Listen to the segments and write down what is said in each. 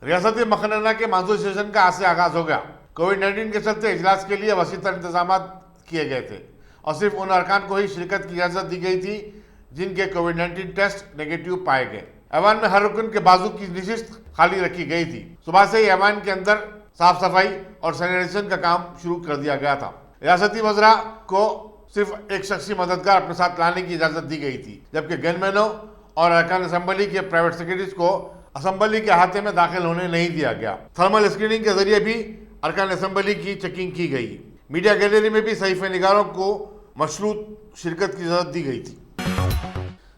रियासती मखनना के monsoon session का आज से आगाज हो गया। कोविड-19 के चलते इजलास के लिए वसीतर इंतजाम किए गए थे और सिर्फ उन अरकान को ही शिरकत की इजाजत दी गई थी जिनके कोविड-19 टेस्ट नेगेटिव पाए गए। ऐवान में हर रुकन के बाजू की नशिस्त खाली रखी गई थी। सुबह से ही ऐवान के अंदर साफ सफाई और सैनिटाइजेशन का काम शुरू कर दिया गया था। रियासती वज़रा को सिर्फ एक शख्सी मददगार अपने साथ लाने की इजाजत दी गई थी, जबकि गनमैनों और अरकान असेंबली के प्राइवेट सेक्रेटरीज को असेंबली के अहाते में दाखिल होने नहीं दिया गया। थर्मल स्क्रीनिंग के जरिए भी अरकान असेंबली की चेकिंग की गई। मीडिया गैलरी में भी सहीफे निगारों को मशरूत शिरकत की इजाजत दी गई थी।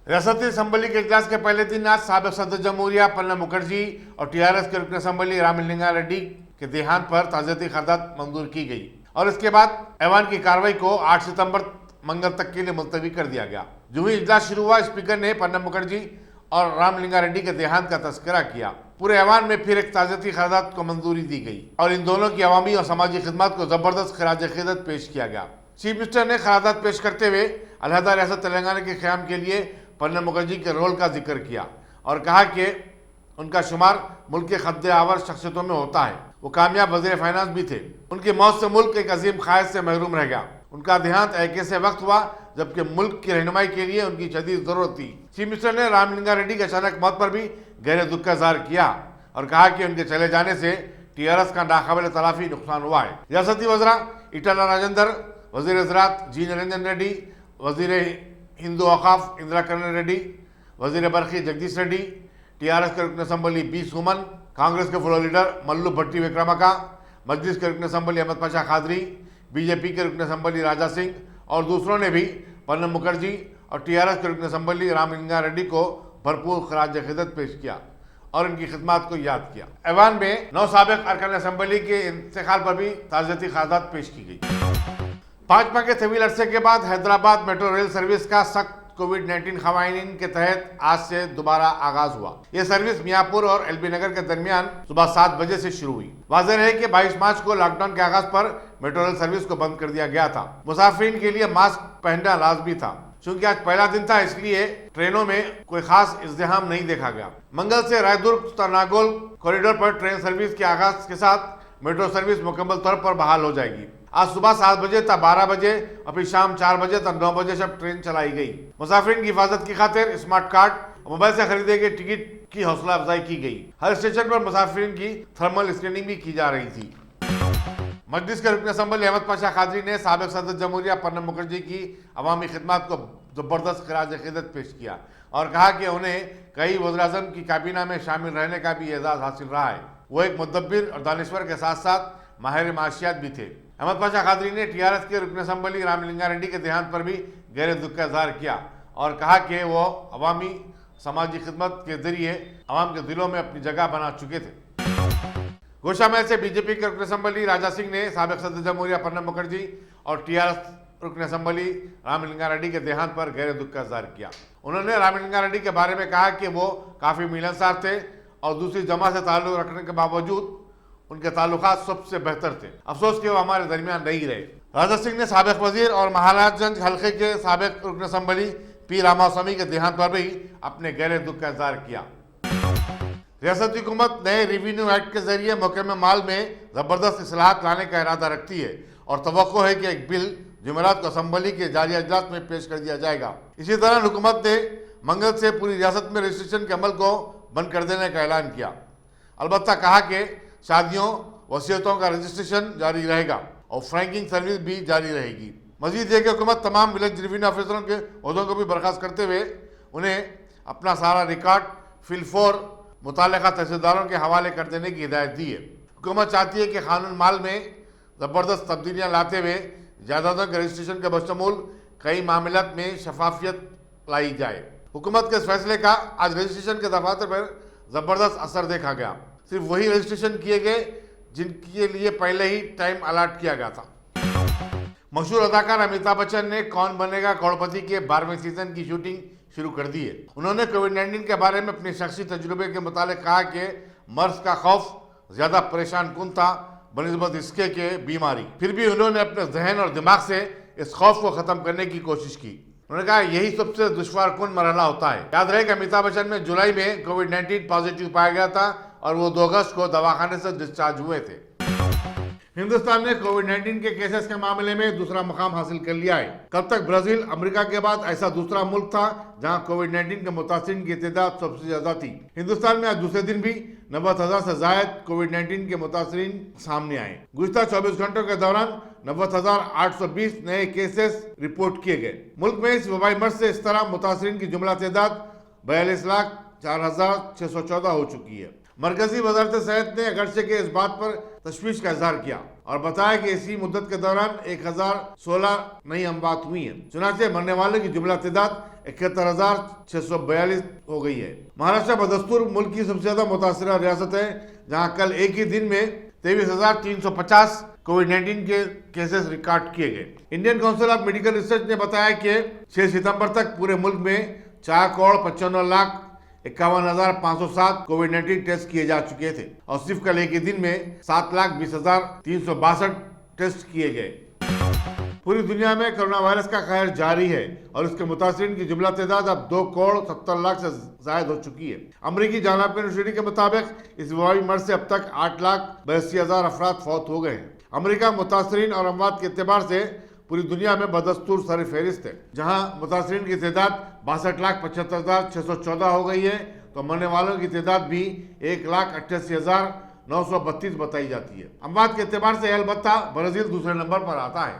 रियासती असेंबली के इजलास के पहले दिन आज साबिक सदर जमहूरिया प्रणब मुखर्जी और टीआरएस के रुकन असेंबली रामलिंगा रेड्डी के देहांत पर ताज़ियती खर्दात मंजूर की गई और इसके बाद ऐवान की कार्रवाई को 8 सितंबर मंगल तक के लिए मुलतवी कर दिया गया। जो ही इजलास शुरू हुआ, स्पीकर ने प्रणब मुखर्जी और रामलिंगा रेड्डी के देहांत का तस्करा किया। पूरे ऐवान में फिर एक ताज़ियती खर्दात को मंजूरी दी गई और इन दोनों की अवामी और समाजी खिदमत को जबरदस्त खराज अकीदत पेश किया गया। चीफ मिनिस्टर ने खरादात पेश करते हुए अलहदा रियासत तेलंगाना के क़याम के लिए प्रणब मुखर्जी के रोल का जिक्र किया और कहा कि उनका शुमार मुल्क के खद्दे आवर शख्सियतों में होता है। वो कामयाब वज़ीर फाइनेंस भी थे। उनकी मौत से मुल्क एक अजीम ख्वाहिश से महरूम रह गया। उनका देहांत एक ऐसे वक्त हुआ जबकि मुल्क की रहनुमाई के लिए उनकी शदीद जरूरत थी। चीफ मिनिस्टर ने रामलिंगा रेड्डी की अचानक मौत पर भी गहरे दुख का इजहार किया और कहा कि उनके चले जाने से टीआरएस का नाकाबिल तलाफी नुकसान हुआ है। रियासती वज़रा ईटाला राजेंद्र, वज़ीर ज़राअत जी निरंजन रेड्डी, वज़ीर हिंदू औकाफ इंदिरा करण रेड्डी, वज़ीर बरखी जगदीश रेड्डी, टीआरएस के रुकन असेंबली बी सुमन, कांग्रेस के फ्लोर लीडर मल्लू भट्टी विक्रमाका, मजलिस के रुकन असेंबली अहमद पाशा खादरी, बीजेपी के रुकन असेंबली राजा सिंह और दूसरों ने भी प्रणब मुखर्जी और टीआरएस के रुकन असेंबली रामलिंगा रेड्डी को भरपूर खराज अकीदत पेश किया और इनकी खिदमत को याद किया। ऐवान में 9 साबिक अरकान असेंबली के इंतकाल पर भी ताज़ियती खरादात पेश की गई। 5 माह के तवील अरसे के बाद हैदराबाद मेट्रो रेल सर्विस का सख्त कोविड-19 क़वानीन के तहत आज से दोबारा आगाज हुआ। यह सर्विस मियाँपुर और एलबी नगर के दरमियान सुबह 7 बजे से शुरू हुई। वाज़ेह है कि 22 मार्च को लॉकडाउन के आगाज पर मेट्रो रेल सर्विस को बंद कर दिया गया था। मुसाफिरीन के लिए मास्क पहनना लाजमी था। चूंकि आज पहला दिन था, इसलिए ट्रेनों में कोई खास इज़्दिहाम नहीं देखा गया। मंगल से रायदुर्ग नागौल कॉरिडोर पर ट्रेन सर्विस के आगाज के साथ मेट्रो सर्विस मुकम्मल तौर पर बहाल हो जाएगी। आज सुबह 7 बजे तक 12 बजे और फिर शाम 4 बजे तक 9 बजे सब ट्रेन चलाई गई। मुसाफिरीन की हिफाजत की खातिर स्मार्ट कार्ड और मोबाइल से खरीदे गए टिकट की हौसला अफजाई की गई। हर स्टेशन पर मुसाफिरीन की थर्मल स्क्रीनिंग भी की जा रही थी। मजलिस के रुकन असेंबली अहमद पाशा खादरी ने साबिक सदर जमहूरिया प्रणब मुखर्जी की अवामी खिदमत को जबरदस्त खराज अकीदत पेश किया और कहा कि उन्हें कई वज़ीर-ए-आज़म की काबीना में शामिल रहने का भी एजाज़ हासिल रहा है। वो एक मुदब्बिर और दानिश्वर के साथ साथ माहिर माशियात भी थे। अहमद पाशा खादरी ने टीआरएस के रुकन असेंबली रामलिंगा रेड्डी के देहांत पर भी गहरे दुख का इजहार किया और कहा कि वो अवामी समाजी खिदमत के जरिए अवाम के दिलों में अपनी जगह बना चुके थे। गोशामहल से बीजेपी के रुकन असेंबली राजा सिंह ने साबिक सदर जमहूरिया प्रणब मुखर्जी और टीआरएस रुकन असेंबली रामलिंगा रेड्डी के देहांत पर गहरे दुख का इजहार किया। उन्होंने रामलिंगा रेड्डी के बारे में कहा कि वो काफ़ी मिलनसार थे और दूसरी जमा से ताल्लुक़ रखने के बावजूद उनके ताल्लुकात सबसे बेहतर थे। अफसोस कि वो हमारे दरमियान नहीं रहे। राजा सिंह ने साबिक वजीर और महाराजगंज हल्के के साबिक रुकन असेंबली पी रामास्वामी के देहांत पर भी अपने गहरे दुख का इजहार किया। रियासती हुकूमत नए रेवेन्यू एक्ट के जरिए महकमे माल में जबरदस्त इस्लाहात लाने का इरादा रखती है और तवक्को है कि एक बिल जुमेरात को असेंबली के जारी अजलास में पेश कर दिया जाएगा। इसी तरह हुकूमत ने मंगल से पूरी रियासत में रजिस्ट्रेशन के अमल को बंद कर देने का ऐलान किया। अलबत्ता कहा कि शादियों वसीयतों का रजिस्ट्रेशन जारी रहेगा और फ्रैंकिंग सर्विस भी जारी रहेगी। मजीद यह कि हुकूमत तमाम विलेज रेवेन्यू ऑफिसरों के ओहदों को भी बर्खास्त करते हुए उन्हें अपना सारा रिकॉर्ड फिलफोर मुताल्लिका तहसीलदारों के हवाले कर देने की हिदायत दी है। हुकूमत चाहती है कि कानून माल में ज़बरदस्त तब्दीलियाँ लाते हुए जायदादों के रजिस्ट्रेशन के बशमूल कई मामलात में शफाफियत लाई जाए। हुकूमत के इस फैसले का आज रजिस्ट्रेशन के दफातर पर ज़बरदस्त असर देखा गया। सिर्फ वही रजिस्ट्रेशन किए गए जिनके लिए पहले ही टाइम अलाट किया गया था। मशहूर अदाकार अमिताभ बच्चन ने कौन बनेगा करोड़पति के 12वें सीजन की शूटिंग शुरू कर दी है। उन्होंने कोविड-19 के बारे में अपने शख्सी तजुर्बे के मुताबिक कहा कि मर्ज का खौफ ज़्यादा परेशान कुन था बनिस्बत इसके के बीमारी। फिर भी उन्होंने अपने जहन और दिमाग से इस खौफ को ख़त्म करने की कोशिश की। उन्होंने कहा यही सबसे दुश्वार कुन मरहला होता है। याद रहे कि अमिताभ बच्चन में जुलाई में कोविड-19 पॉजिटिव पाया गया था और वो 2 अगस्त को दवाखाने से डिस्चार्ज हुए थे। हिंदुस्तान ने कोविड-19 के केसेस के मामले में दूसरा मुकाम हासिल कर लिया है। कल तक ब्राजील अमेरिका के बाद ऐसा दूसरा मुल्क था जहां कोविड-19 के मुतासिरीन की तादाद सबसे ज्यादा थी। हिंदुस्तान में आज दूसरे दिन भी 90,000 से जायद कोविड-19 के मुतासिरीन सामने आए। गुज़िश्ता 24 घंटों के दौरान 90,820 नए केसेस रिपोर्ट किए गए। मुल्क में इस वबाई मर्ज से इस तरह मुतासिरीन की जुमला तादाद 42,04,614 हो चुकी है। मरकजी वजारत सेहत ने अगरचे के इस बात पर तशवीश का इजहार किया और बताया कि इसी मुद्दत के दौरान 1016 नई अमवात हुई हैं। चुनाचे मरने वालों की जुमला तादाद 71,642 हो गई है। महाराष्ट्र बदस्तूर मुल्क की सबसे ज्यादा मुतासरा रियासत है, जहां कल एक ही दिन में 23,350 कोविड-19 के केसेस रिकॉर्ड किए गए। Indian council of medical research ने बताया कि 6 सितंबर तक पूरे मुल्क में 4,95,51,507 कोविड-19 टेस्ट किए जा चुके थे और सिर्फ कल एक ही दिन में 7,20,362 टेस्ट किए गए। पूरी दुनिया में कोरोना वायरस का कहर जारी है और इसके मुतासिरीन की जुमला तादाद अब 2,70,00,000 से जायद हो चुकी है। अमरीकी जानब यूनिवर्सिटी के मुताबिक इस वबाई मर्ज से अब तक 8,82,000 अफराद फौत हो गए हैं। अमरीका मुतासिरीन और अमवात के एतबार से पूरी दुनिया में बदस्तूर सर फहरिस्त है, जहां मुतासिरीन की तादाद 62,75,614 हो गई है तो मरने वालों की तादाद भी 1,88,932 बताई जाती है। अमवात के एतबार से अलबत्ता ब्राजील दूसरे नंबर पर आता है।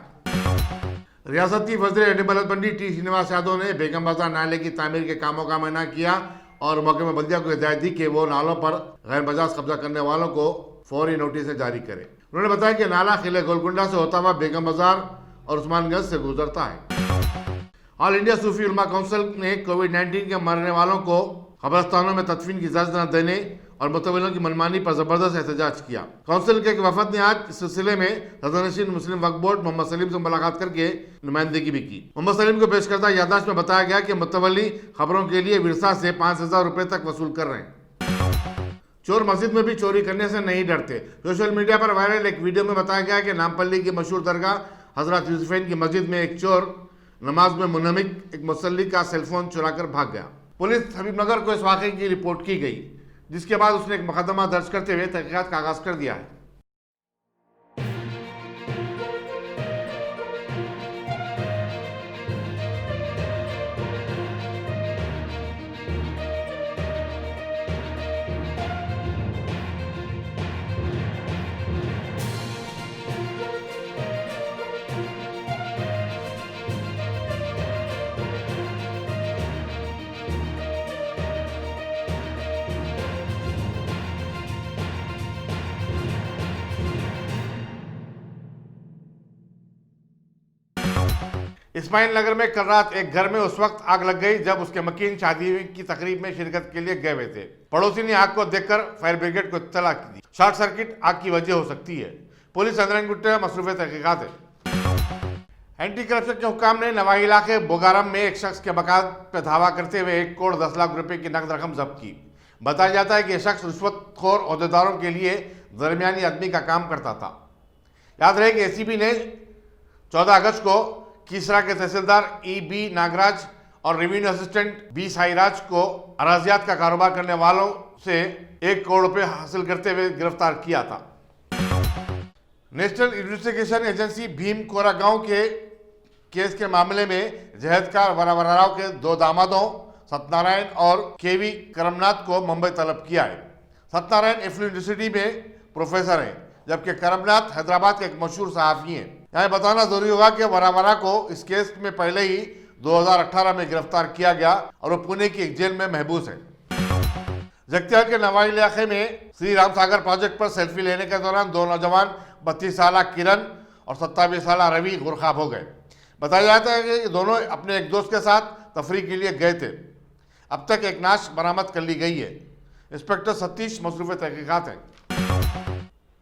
रियासती वज़ीर animal husbandry T Srinivas Yadav ने बेगम बाजार नाले की तामीर के कामों का मना किया और महकमा बल्दिया को हिदायत दी कि वो नालों पर गैर मजाज कब्जा करने वालों को फौरी नोटिस जारी करे। उन्होंने बताया कि नाला किले गोलकुंडा से होता हुआ बेगम बाजार और उस्मानगंज से गुजरता है। ऑल इंडिया सूफी उलमा काउंसिल ने कोविड-19 के मरने वालों को कब्रिस्तानों में तदफीन की इजाजत न देने और मुतवल्लियों की मनमानी पर जबरदस्त एहतजाज किया। काउंसिल के एक वफद ने आज इस सिलसिले में सदरनशीन मुस्लिम वक्फ बोर्ड मोहम्मद सलीम से मुलाकात करके नुमाइंदगी भी की। मोहम्मद सलीम को पेश करता याददाश्त में बताया गया कि मुतवल्ली खबरों के लिए विरसा से 5,000 रुपए तक वसूल कर रहे हैं। चोर मस्जिद में भी चोरी करने से नहीं डरते। सोशल मीडिया पर वायरल एक वीडियो में बताया गया कि नामपल्ली की मशहूर दरगाह हजरत यूसुफैन की मस्जिद में एक चोर नमाज में मुनहमिक एक मुसल्ली का सेलफोन चुराकर भाग गया। पुलिस हबीबनगर को इस वाक़े की रिपोर्ट की गई, जिसके बाद उसने एक मुकदमा दर्ज करते हुए तहकीकात का आगाज कर दिया है। इस्माइल नगर में कल रात एक घर में उस वक्त आग लग गई जब उसके मकीन शादी की तकरीब में शिरकत के लिए गए हुए थे। पड़ोसी ने आग को देखकर फायर ब्रिगेड को इत्तला की। शॉर्ट सर्किट आग की वजह हो सकती है। पुलिस अंदर गुट्टे मसरूफ तहकीकात है। एंटी करप्शन के हुक्काम ने नवाही इलाके बोगारम में एक शख्स के मकान पर धावा करते हुए 1,10,00,000 रुपए की नकद रकम जब्त की। बताया जाता है कि यह शख्स रिश्वतखोर ओहदेदारों के लिए दरमियानी आदमी का काम करता था। याद रहे कि एसीबी ने 14 अगस्त को कीसरा के तहसीलदार E.B. नागराज और रेवेन्यू असिस्टेंट B. साईराज को अराजियात का कारोबार करने वालों से 1 करोड़ रुपए हासिल करते हुए गिरफ्तार किया था। नेशनल इन्वेस्टिगेशन एजेंसी भीम कोरागांव के केस के मामले में जहेदकार वरावराव के 2 दामादों सत्यनारायण और KV करमनाथ को मुंबई तलब किया है। सत्यनारायण एफिल यूनिवर्सिटी में प्रोफेसर हैं, जबकि करमनाथ हैदराबाद के एक मशहूर सहाफ़ी हैं। यहाँ बताना जरूरी होगा कि वरावरा को इस केस में पहले ही 2018 में गिरफ्तार किया गया और वो पुणे की एक जेल में महबूस है। जगतियाल के नवाई इलाके में श्री राम सागर प्रोजेक्ट पर सेल्फी लेने के दौरान 2 नौजवान 32 साल किरण और 27 साल रवि गुरखाब हो गए। बताया जाता है कि ये दोनों अपने एक दोस्त के साथ तफरी के लिए गए थे। अब तक एक नाश बरामद कर ली गई है। इंस्पेक्टर सतीश मसरूफ तहकीकात है।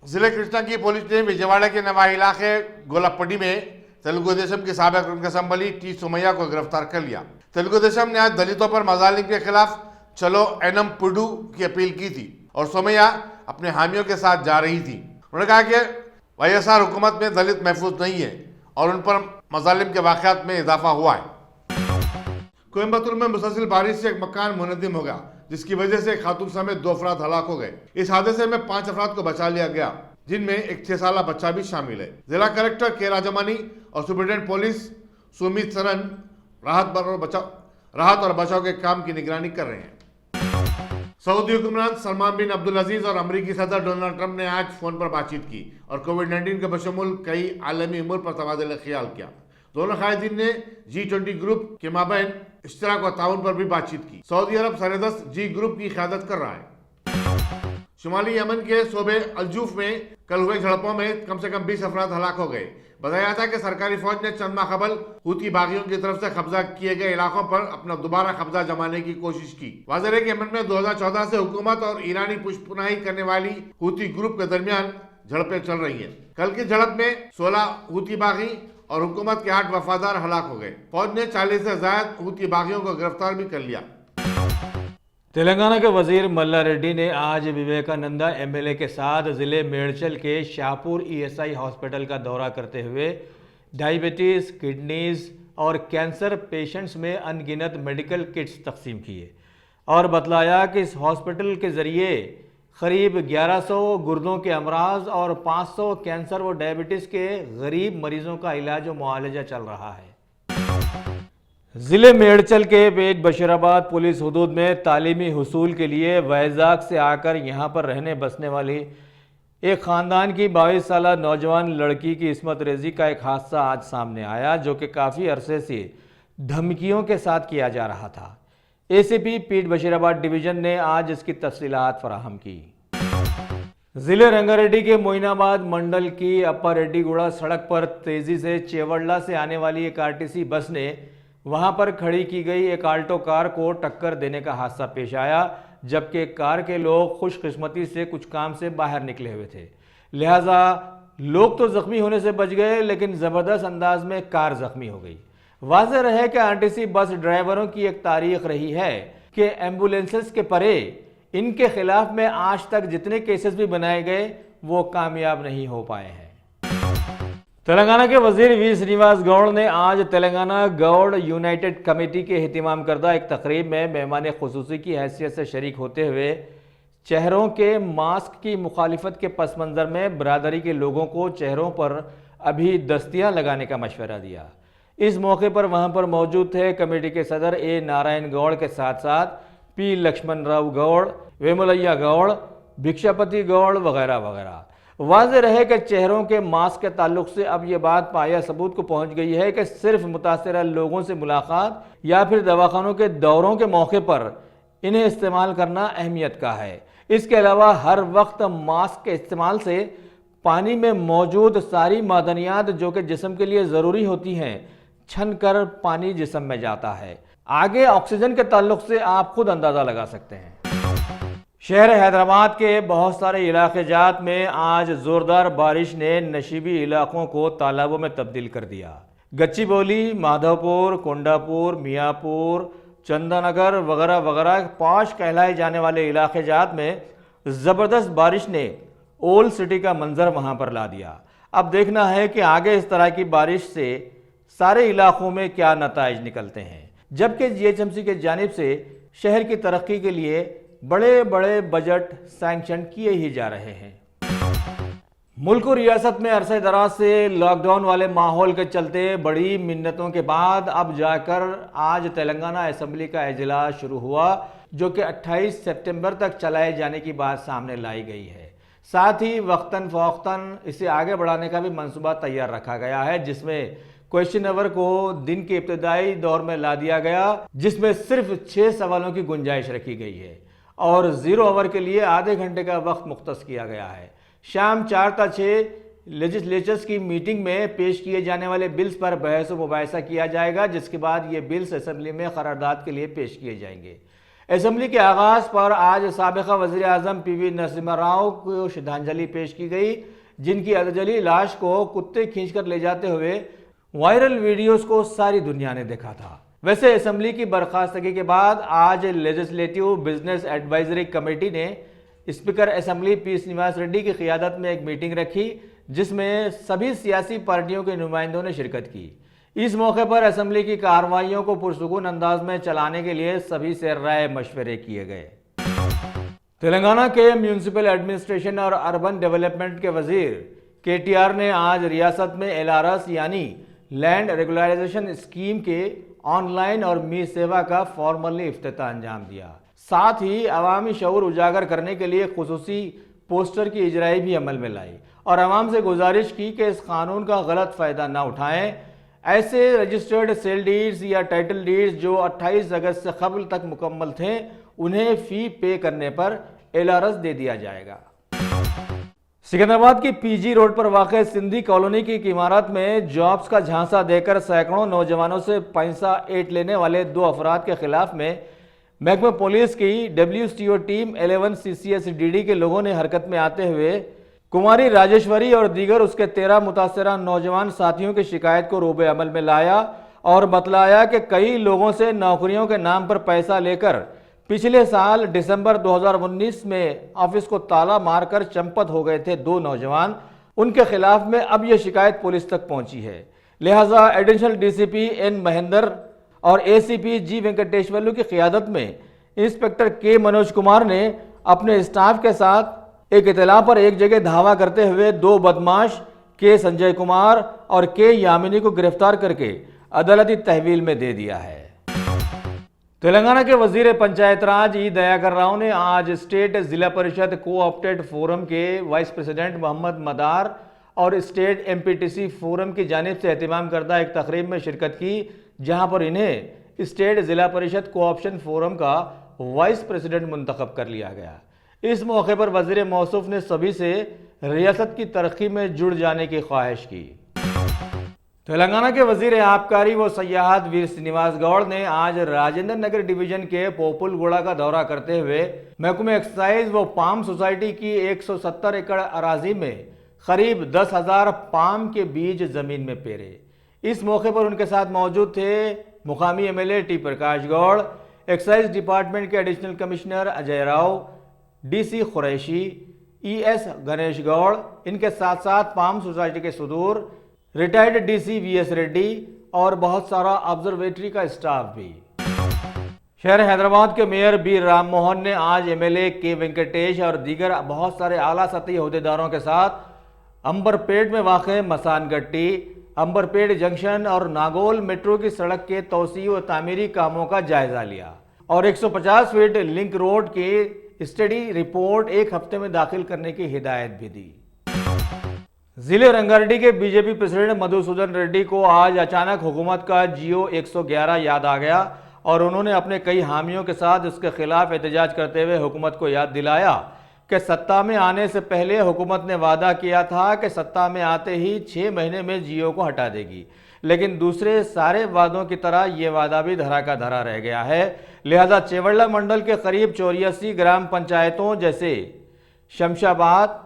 जिले कृष्णा की पुलिस ने विजयवाड़ा के नवाही इलाके गोलापट्टी में तेलुगु देशम की साबिक रुकन असम्बली टी सुमैया को गिरफ्तार कर लिया। तेलुगु देशम ने आज दलितों पर मजालिम के खिलाफ चलो एनम पुडू की अपील की थी और सुमैया अपने हामियों के साथ जा रही थी। उन्होंने कहा कि YSR हुकूमत में दलित महफूज नहीं है और उन पर मजालिम के वाक़यात में इजाफा हुआ है। कोयम्बतूर में मुसलसल बारिश से एक मकान मुनहदिम हो गया। जिसकी वजह से खातून समेत 2 अफराद हलाक हो गए। इस हादसे में 5 अफराद को बचा लिया गया, जिनमें एक 6 साल बच्चा भी शामिल है। जिला कलेक्टर के राजमानी और सुप्रिंटेंडेंट पुलिस सुमित सरन राहत और बचाव के काम की निगरानी कर रहे हैं। सऊदी हुक्मरान सलमान बिन अब्दुल अजीज और अमेरिकी सदर डोनाल्ड ट्रंप ने आज फोन पर बातचीत की और कोविड-19 के बशमूल कई आलमी उमूर पर तबादला ख्याल किया। दोनों कायदीन ने G20 ग्रुप के माबैन इश्तराक व ताउन पर भी बातचीत की। सऊदी अरब सरदस्त जी ग्रुप की क़यादत कर रहा है। शुमाली यमन के सूबे अलजूफ में कल हुए झड़पों में कम से कम 20 अफराद हलाक हो गए। बताया था कि सरकारी फौज ने चंद माह कबल हूती बागियों की तरफ से कब्जा किए गए इलाकों पर अपना दोबारा कब्जा जमाने की कोशिश की। वाज़ेह है कि यमन में 2014 से हुकूमत और ईरानी पुष्पनाही करने वाली हूती ग्रुप के दरमियान झड़पें चल रही हैं। कल की झड़प में 16 हूती बागी और हुकूमत के 8 वफादार हलाक हो गए। फौज ने 40 से ज्यादा हूती बागियों को गिरफ्तार भी कर लिया। तेलंगाना के वजीर मल्ला रेड्डी ने आज विवेकानंदा एमएलए के साथ जिले मेड़चल के शाहपुर ईएसआई हॉस्पिटल का दौरा करते हुए डायबिटीज़, किडनीज और कैंसर पेशेंट्स में अनगिनत मेडिकल किट्स तकसीम किए और बतलाया कि इस हॉस्पिटल के ज़रिए करीब 1100 गुर्दों के अमराज और 500 कैंसर व डायबिटीज़ के गरीब मरीजों का इलाज व मुआलजा चल रहा है। ज़िले मेड़चल के बेट बशीराबाद पुलिस हुदूद में तालीमी हुसूल के लिए वैज़ाग से आकर यहाँ पर रहने बसने वाली एक ख़ानदान की 22 साल नौजवान लड़की की इस्मत रेज़ी का एक हादसा आज सामने आया, जो कि काफ़ी अरसे से धमकियों के साथ किया जा रहा था। एसीपी पीट बशीराबाद डिवीज़न ने आज इसकी तफसीलात फराहम की। ज़िले रंगारेड्डी के मोइनाबाद मंडल की अप्पर रेड्डीगुड़ा सड़क पर तेज़ी से चेवड़ला से आने वाली एक आरटीसी बस ने वहां पर खड़ी की गई एक आल्टो कार को टक्कर देने का हादसा पेश आया, जबकि कार के लोग खुशकिस्मती से कुछ काम से बाहर निकले हुए थे। लिहाजा लोग तो जख्मी होने से बच गए, लेकिन ज़बरदस्त अंदाज में कार जख्मी हो गई। वाज़ेह रहे कि आरटीसी बस ड्राइवरों की एक तारीख रही है कि एम्बुलेंसेस के परे इनके खिलाफ में आज तक जितने केसेस भी बनाए गए वो कामयाब नहीं हो पाए हैं। तेलंगाना के वजीर वी श्रीनिवास गौड़ ने आज तेलंगाना गौड़ यूनाइटेड कमेटी के एहतमाम करदा एक तकरीब में मेहमान खुसूसी की हैसियत से शरीक होते हुए चेहरों के मास्क की मुखालिफत के पस मंज़र में बरादरी के लोगों को चेहरों पर अभी दस्तियां लगाने का मशवरा दिया। इस मौके पर वहां पर मौजूद थे कमेटी के सदर ए नारायण गौड़ के साथ साथ पी लक्ष्मण राव गौड़, वेमुलैया गौड़, भिक्षापति गौड़ वगैरह वगैरह। वाज़ेह रहे कि चेहरों के मास्क के ताल्लुक से अब यह बात पाया सबूत को पहुंच गई है कि सिर्फ मुतासरा लोगों से मुलाकात या फिर दवाखानों के दौरों के मौके पर इन्हें इस्तेमाल करना अहमियत का है। इसके अलावा हर वक्त मास्क के इस्तेमाल से पानी में मौजूद सारी मादनियात जो कि जिस्म के लिए ज़रूरी होती हैं छन कर पानी जिस्म में जाता है। आगे ऑक्सीजन के ताल्लुक से आप खुद अंदाज़ा लगा सकते हैं। शहर हैदराबाद के बहुत सारे इलाके जात में आज ज़ोरदार बारिश ने नशीबी इलाकों को तालाबों में तब्दील कर दिया। गच्चीबौली, माधवपुर, कोंडापुर, मियाँपुर, चंदानगर वगैरह वगैरह पॉश कहलाए जाने वाले इलाके जात में ज़बरदस्त बारिश ने ओल्ड सिटी का मंजर वहाँ पर ला दिया। अब देखना है कि आगे इस तरह की बारिश से सारे इलाकों में क्या नताइज निकलते हैं, जबकि GHMC के जानिब से शहर की तरक्की के लिए बड़े बड़े बजट सैंक्शन किए ही जा रहे हैं। मुल्क और रियासत में अरसे दराज से लॉकडाउन वाले माहौल के चलते बड़ी मिन्नतों के बाद अब जाकर आज तेलंगाना असेंबली का इजलास शुरू हुआ, जो कि 28 सितंबर तक चलाए जाने की बात सामने लाई गई है। साथ ही वक्तन फ़ौक्तन इसे आगे बढ़ाने का भी मंसूबा तैयार रखा गया है, जिसमें क्वेश्चन आवर को दिन के इब्तदाई दौर में ला दिया गया, जिसमें सिर्फ 6 सवालों की गुंजाइश रखी गई है और 0 ओवर के लिए आधे घंटे का वक्त मुख्तस किया गया है। शाम 4 ता 6 लेजिस्लेचर्स की मीटिंग में पेश किए जाने वाले बिल्स पर बहस व मुबाहिसा किया जाएगा, जिसके बाद ये बिल्स असेंबली में करारदाद के लिए पेश किए जाएंगे। असेंबली के आगाज़ पर आज साबिक़ा वज़ीर आज़म PV नरसिम्हा राव को श्रद्धांजलि पेश की गई, जिनकी अधजली लाश को कुत्ते खींचकर ले जाते हुए वायरल वीडियोस को सारी दुनिया ने देखा था। वैसे असेंबली की बर्खास्तगी के बाद आज लेजिस्लेटिव बिजनेस एडवाइजरी कमेटी ने speaker assembly P Srinivas Reddy की क़ियादत में एक मीटिंग रखी, जिसमें सभी सियासी पार्टियों के नुमाइंदों ने शिरकत की। इस मौके पर असेंबली की कार्रवाइयों को पुरसुकून अंदाज में चलाने के लिए सभी से राय मशवरे किए गए। तेलंगाना के म्यूनिसिपल एडमिनिस्ट्रेशन और अर्बन डेवलपमेंट के वजीर केटीआर ने आज रियासत में एलआरएस यानी लैंड रेगुलराइजेशन स्कीम के ऑनलाइन और मी सेवा का फॉर्मली इफ्तिताह अंजाम दिया। साथ ही अवामी शऊर उजागर करने के लिए खुसूसी पोस्टर की इजराई भी अमल में लाई और आवाम से गुजारिश की कि इस कानून का गलत फ़ायदा न उठाएं। ऐसे रजिस्टर्ड सेल डीड्स या टाइटल डीड्स जो 28 अगस्त से कबल तक मुकम्मल थे उन्हें फ़ी पे करने पर एलआरएस दे दिया जाएगा। सिकंदराबाद की पीजी रोड पर वाक़ सिंधी कॉलोनी की एक इमारत में जॉब्स का झांसा देकर सैकड़ों नौजवानों से पैसा ऐंठ लेने वाले 2 अफराद के खिलाफ में महकमा पुलिस की WSTO टीम 11 CCSDD के लोगों ने हरकत में आते हुए कुमारी राजेश्वरी और दीगर उसके 13 मुतासरा नौजवान साथियों की शिकायत को रोबे अमल में लाया और बतलाया कि कई लोगों से नौकरियों के नाम पर पैसा लेकर पिछले साल दिसंबर 2019 में ऑफिस को ताला मारकर चंपत हो गए थे 2 नौजवान। उनके खिलाफ में अब यह शिकायत पुलिस तक पहुंची है। लिहाजा एडिशनल DCP N महेंद्र और ACP G वेंकटेश्वरलू की क़ियादत में इंस्पेक्टर K मनोज कुमार ने अपने स्टाफ के साथ एक इतला पर एक जगह धावा करते हुए 2 बदमाश K संजय कुमार और K यामिनी को गिरफ्तार करके अदालती तहवील में दे दिया है। तेलंगाना के वजीर पंचायत राज ई दयाकर राव ने आज स्टेट जिला परिषद कोऑप्टेड फोरम के वाइस प्रेसिडेंट मोहम्मद मदार और स्टेट MPTC फोरम की जानिब से एहतमाम करदा एक तकरीब में शिरकत की, जहां पर इन्हें स्टेट जिला परिषद कोऑप्शन फोरम का वाइस प्रेसिडेंट मुंतखब कर लिया गया। इस मौके पर वजीर मौसूफ ने सभी से रियासत की तरक्की में जुड़ जाने की ख्वाहिश की। तेलंगाना के वजीर आबकारी व सयाहत वीर श्रीनिवास गौड़ ने आज राजेंद्र नगर डिवीजन के पोपुलगुड़ा का दौरा करते हुए महकमे एक्साइज व पाम सोसाइटी की 170 एकड़ अराजी में करीब 10,000 पाम के बीज जमीन में पेरे। इस मौके पर उनके साथ मौजूद थे मुकामी MLA T Prakash Goud, excise department के additional commissioner Ajay Rao, DC Qureshi, ES Ganesh Goud, इनके साथ साथ पाम सोसाइटी के सदूर, रिटायर्ड DC VS रेड्डी और बहुत सारा ऑब्जर्वेटरी का स्टाफ भी। शहर हैदराबाद के मेयर बी राम मोहन ने आज MLA K वेंकटेश और दीगर बहुत सारे आला सतही अहदेदारों के साथ अंबरपेट में वाक़े मसानगट्टी, अंबरपेट जंक्शन और नागोल मेट्रो की सड़क के तोसी व तामीरी कामों का जायजा लिया और 150 फीट लिंक रोड की स्टडी रिपोर्ट 1 हफ्ते में दाखिल करने की हिदायत भी दी। जिले रंगारेड्डी के BJP प्रेसिडेंट मधुसूदन रेड्डी को आज अचानक हुकूमत का GO 111 याद आ गया और उन्होंने अपने कई हामियों के साथ उसके खिलाफ एहतजाज करते हुए हुकूमत को याद दिलाया कि सत्ता में आने से पहले हुकूमत ने वादा किया था कि सत्ता में आते ही 6 महीने में GO को हटा देगी, लेकिन दूसरे सारे वादों की तरह ये वादा भी धरा का धरा रह गया है। लिहाजा चेवड़ला मंडल के करीब 84 ग्राम पंचायतों जैसे शमशाबाद,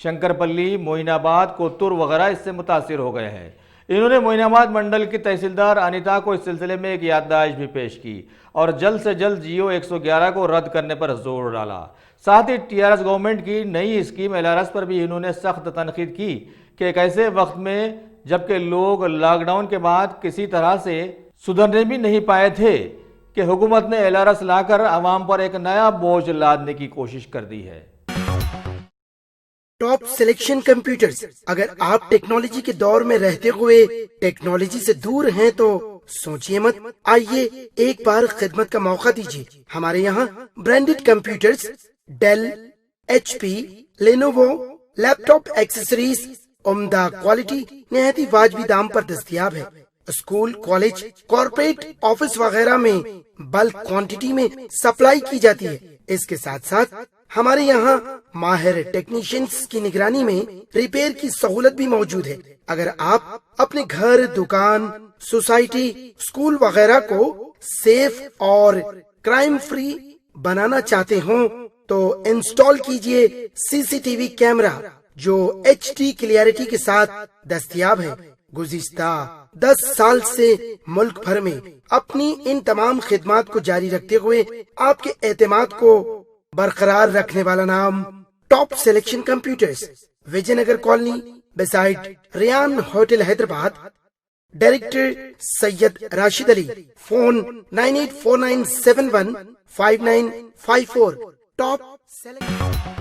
शंकरपल्ली, मोइनाबाद, कोत्तूर वगैरह इससे मुतासिर हो गए हैं। इन्होंने मोइनाबाद मंडल की तहसीलदार अनिता को इस सिलसिले में एक याददाश्त भी पेश की और जल्द से जल्द GO 111 को रद्द करने पर जोर डाला। साथ ही TRS गवर्नमेंट की नई स्कीम LRS पर भी इन्होंने सख्त तनकीद की कि एक ऐसे वक्त में जबकि लोग लॉकडाउन के बाद किसी तरह से सुधरने भी नहीं पाए थे कि हुकूमत ने LRS लाकर आवाम पर एक नया बोझ लादने की कोशिश कर दी है। Top selection computers. अगर आप टेक्नोलॉजी के दौर में रहते हुए टेक्नोलॉजी से दूर हैं तो सोचिए मत, आइए एक बार खिदमत का मौका दीजिए। हमारे यहाँ branded computers Dell, HP, Lenovo, laptop accessories उम्दा क्वालिटी निहायत ही वाजबी दाम पर दस्तयाब है। स्कूल, कॉलेज, कॉर्पोरेट, ऑफिस वगैरह में बल्क क्वांटिटी में सप्लाई की जाती है। इसके साथ साथ हमारे यहाँ माहिर टेक्नीशियंस की निगरानी में रिपेयर की सहूलत भी मौजूद है। अगर आप अपने घर, दुकान, सोसाइटी, स्कूल वगैरह को सेफ और क्राइम फ्री बनाना चाहते हो तो इंस्टॉल कीजिए CCTV कैमरा जो HD क्लियरिटी के साथ दस्तयाब है। गुज़िश्ता 10 साल से मुल्क भर में अपनी इन तमाम खिदमात को जारी रखते हुए आपके एतमाद को बरकरार रखने वाला नाम top selection computers, Vijayanagar colony, beside Riyan hotel, Hyderabad. Director Syed Rashid Ali, phone 9849715954, top select.